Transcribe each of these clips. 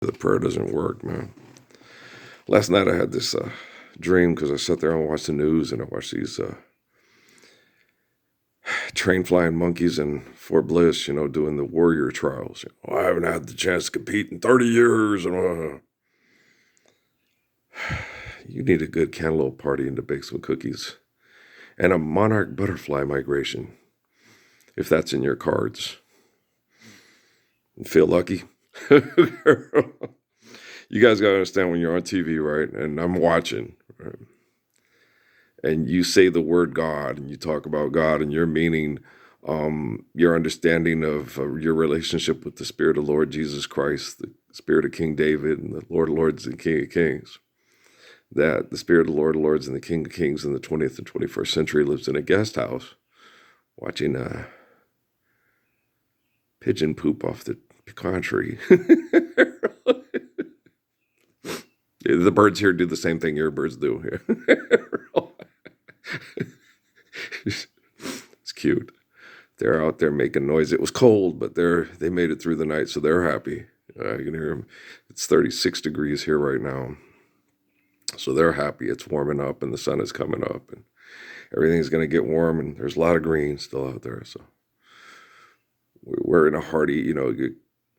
The prayer doesn't work, man. Last night I had this dream because I sat there and watched the news, and I watched these train flying monkeys in Fort Bliss, doing the warrior trials. I haven't had the chance to compete in 30 years. And you need a good cantaloupe party and to bake some cookies. And a monarch butterfly migration, if that's in your cards. Feel lucky? You guys got to understand when you're on TV, right? And I'm watching, right? And you say the word God and you talk about God and your meaning, your understanding of your relationship with the Spirit of Lord Jesus Christ, the Spirit of King David and the Lord of Lords and King of Kings. That the Spirit of the Lord of Lords and the King of Kings in the 20th and 21st century lives in a guest house watching pigeon poop off the pecan tree. The birds here do the same thing your birds do here. It's cute. They're out there making noise. It was cold, but they made it through the night, so they're happy. You can hear them. It's 36 degrees here right now, so they're happy. It's warming up, and the sun is coming up, and everything's going to get warm, and there's a lot of green still out there. So we're in a hardy,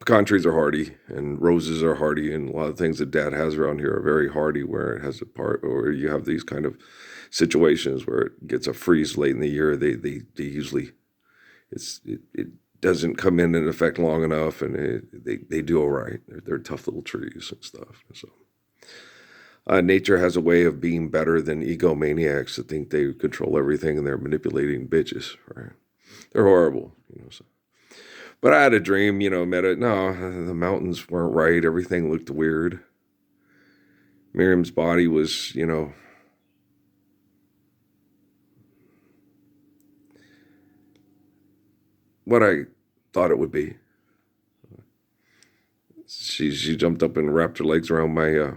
pecan trees are hardy, and roses are hardy, and a lot of things that Dad has around here are very hardy, where it has a part, or you have these kind of situations where it gets a freeze late in the year. They usually, it doesn't come in and affect long enough, and they do all right. They're tough little trees and stuff. So nature has a way of being better than egomaniacs that think they control everything and they're manipulating bitches, right? They're horrible, so. But I had a dream, the mountains weren't right. Everything looked weird. Miriam's body was, what I thought it would be. She jumped up and wrapped her legs around my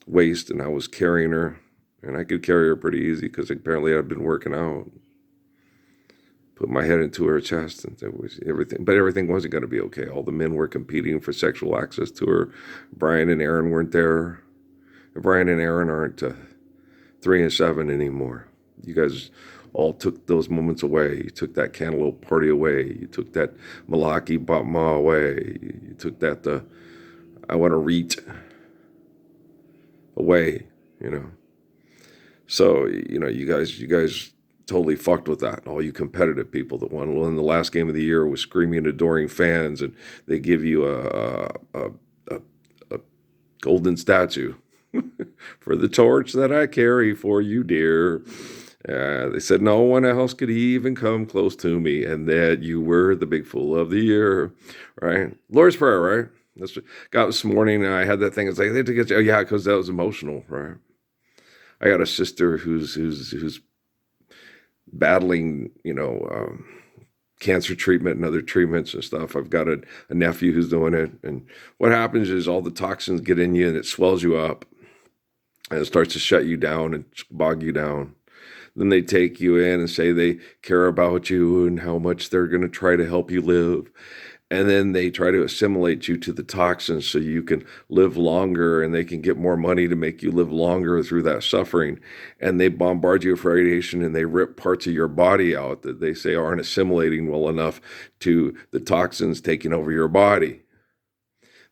waist, and I was carrying her, and I could carry her pretty easy because apparently I'd been working out. Put my head into her chest, and it was everything. But everything wasn't going to be okay. All the men were competing for sexual access to her. Brian and Aaron weren't there. Brian and Aaron aren't 3 and 7 anymore. You guys all took those moments away. You took that cantaloupe party away. You took that Malaki Batma away. You took that I want to reach away. So you guys totally fucked with that. All you competitive people that won the last game of the year with screaming, adoring fans, and they give you a golden statue for the torch that I carry for you, dear. They said no one else could even come close to me, and that you were the big fool of the year, right? Lord's Prayer, right? That's what got this morning, and I had that thing. It's like they had to get you. Oh yeah, because that was emotional, right? I got a sister who's battling, cancer treatment and other treatments and stuff. I've got a nephew who's doing it. And what happens is all the toxins get in you and it swells you up and it starts to shut you down and bog you down. Then they take you in and say they care about you and how much they're going to try to help you live. And then they try to assimilate you to the toxins so you can live longer, and they can get more money to make you live longer through that suffering. And they bombard you with radiation, and they rip parts of your body out that they say aren't assimilating well enough to the toxins taking over your body.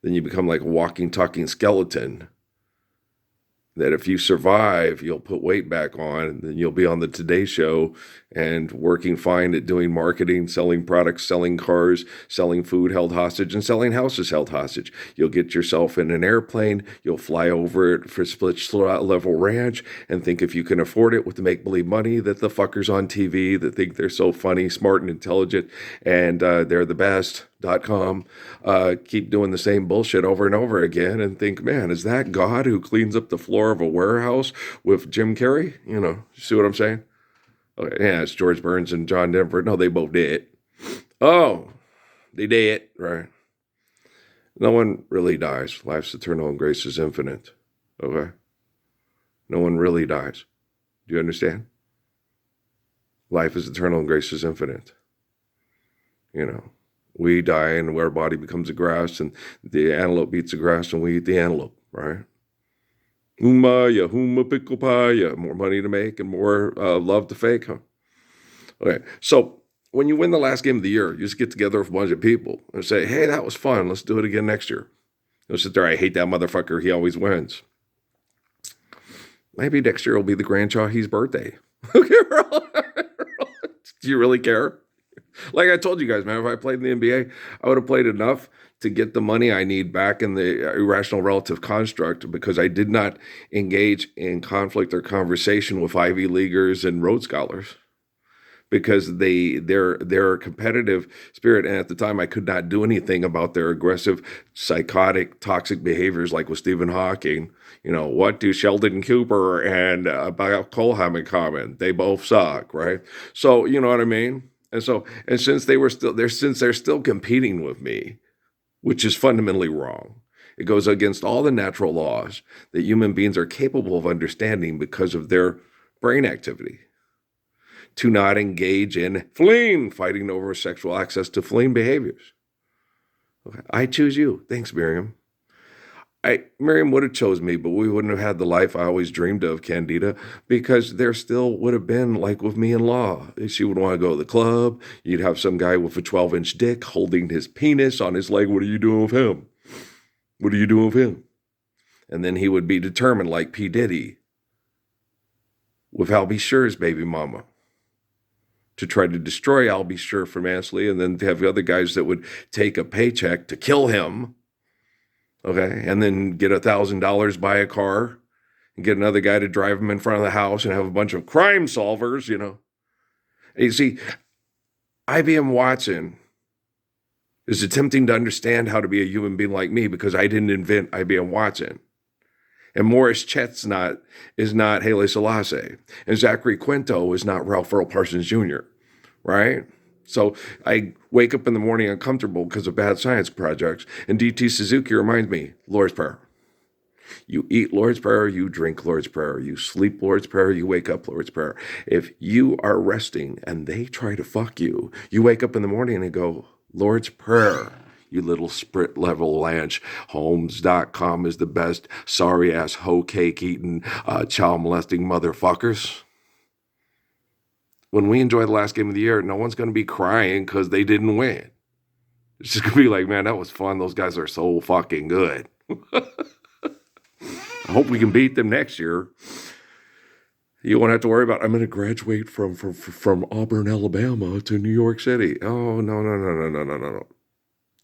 Then you become like a walking, talking skeleton. That if you survive, you'll put weight back on, and then you'll be on the Today Show and working fine at doing marketing, selling products, selling cars, selling food held hostage, and selling houses held hostage. You'll get yourself in an airplane. You'll fly over it for split level ranch and think if you can afford it with the make-believe money that the fuckers on TV that think they're so funny, smart, and intelligent, and they're the best.com keep doing the same bullshit over and over again and think, man, is that God who cleans up the floor of a warehouse with Jim Carrey? You see what I'm saying? Okay, yeah, it's George Burns and John Denver. No, they both did it. Oh, they did it, right? No one really dies. Life's eternal and grace is infinite. Okay? No one really dies. Do you understand? Life is eternal and grace is infinite. We die and our body becomes the grass, and the antelope eats the grass and we eat the antelope, right? Humaya, huma pickle pie, more money to make and more love to fake, huh? Okay, so when you win the last game of the year, you just get together with a bunch of people and say, hey, that was fun. Let's do it again next year. You'll sit there, I hate that motherfucker. He always wins. Maybe next year will be the Grand Shawhee's birthday. Okay, do you really care? Like I told you guys, man, if I played in the NBA, I would have played enough to get the money I need back in the irrational relative construct because I did not engage in conflict or conversation with Ivy Leaguers and Rhodes Scholars because their competitive spirit, and at the time I could not do anything about their aggressive, psychotic, toxic behaviors like with Stephen Hawking. You know, what do Sheldon Cooper and Cole have in common? They both suck, right? So, you know what I mean? And since they're still competing with me, which is fundamentally wrong, it goes against all the natural laws that human beings are capable of understanding because of their brain activity, to not engage in fleeing, fighting over sexual access to fleeing behaviors. Okay. I choose you. Thanks, Miriam. Miriam would have chose me, but we wouldn't have had the life I always dreamed of, Candida, because there still would have been, like with me in law, she would want to go to the club. You'd have some guy with a 12-inch dick holding his penis on his leg. What are you doing with him? What are you doing with him? And then he would be determined, like P. Diddy, with Al B. Sure's baby mama, to try to destroy Al B. Sure from Ansley, and then to have other guys that would take a paycheck to kill him. Okay, and then get $1,000, buy a car, and get another guy to drive him in front of the house and have a bunch of crime solvers, you know. And you see, IBM Watson is attempting to understand how to be a human being like me because I didn't invent IBM Watson. And Morris Chestnut is not Haile Selassie. And Zachary Quinto is not Ralph Earl Parsons Jr., right? So I wake up in the morning uncomfortable because of bad science projects. And D.T. Suzuki reminds me, Lord's Prayer. You eat Lord's Prayer, you drink Lord's Prayer, you sleep Lord's Prayer, you wake up Lord's Prayer. If you are resting and they try to fuck you, you wake up in the morning and go, Lord's Prayer. You little sprit level lanch. Homes.com is the best sorry ass hoe cake eating, child molesting motherfuckers. When we enjoy the last game of the year, no one's going to be crying because they didn't win. It's just going to be like, man, that was fun. Those guys are so fucking good. I hope we can beat them next year. You won't have to worry about, I'm going to graduate from Auburn, Alabama to New York City. Oh, no.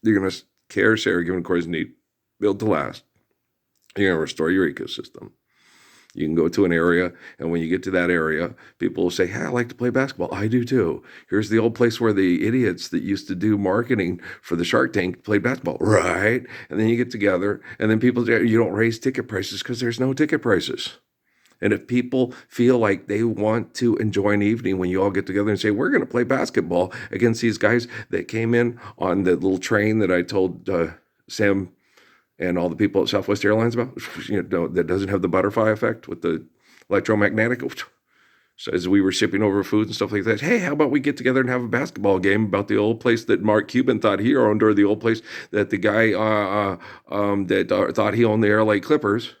You're going to care, share, give, and course need, build to last. You're going to restore your ecosystem. You can go to an area, and when you get to that area, people will say, hey, I like to play basketball. I do too. Here's the old place where the idiots that used to do marketing for the Shark Tank played basketball, right? And then you get together, and then people say, you don't raise ticket prices because there's no ticket prices. And if people feel like they want to enjoy an evening when you all get together and say, we're going to play basketball against these guys that came in on the little train that I told Sam and all the people at Southwest Airlines about, that doesn't have the butterfly effect with the electromagnetic. So as we were shipping over food and stuff like that, hey, how about we get together and have a basketball game about the old place that Mark Cuban thought he owned, or the old place that the guy that thought he owned the LA Clippers.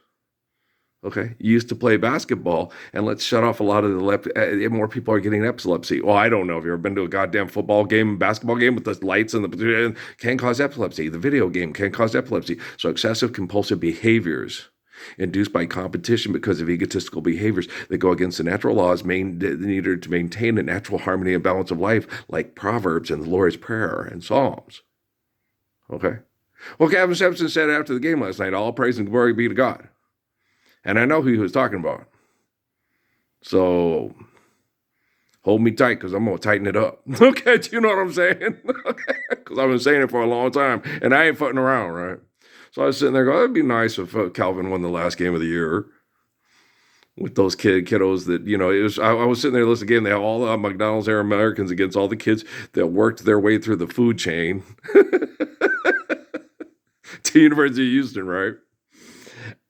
Okay, used to play basketball, and let's shut off a lot of the more people are getting epilepsy. Well, I don't know if you've ever been to a goddamn football game, basketball game with the lights and the can cause epilepsy. The video game can cause epilepsy. So excessive compulsive behaviors induced by competition because of egotistical behaviors that go against the natural laws needed to maintain a natural harmony and balance of life, like Proverbs and the Lord's Prayer and Psalms. Okay? Well, Kevin Simpson said after the game last night, all praise and glory be to God. And I know who he was talking about. So hold me tight because I'm going to tighten it up. Okay, do you know what I'm saying? Because I've been saying it for a long time, and I ain't fucking around, right? So I was sitting there going, it'd be nice if Calvin won the last game of the year with those kiddos that, it was. I was sitting there listening again. They have all the McDonald's Air Americans against all the kids that worked their way through the food chain to University of Houston, right?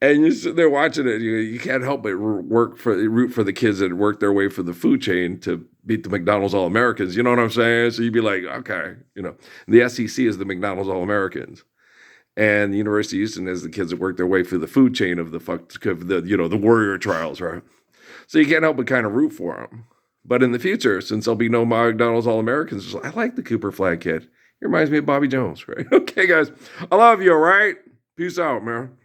And you're sitting there watching it. You can't help but root for the kids that work their way for the food chain to beat the McDonald's All Americans. You know what I'm saying? So you'd be like, okay, the SEC is the McDonald's All Americans, and the University of Houston is the kids that work their way through the food chain of the Warrior Trials, right? So you can't help but kind of root for them. But in the future, since there'll be no McDonald's All Americans, I like the Cooper Flag kid. He reminds me of Bobby Jones, right? Okay, guys, I love you. All right, peace out, man.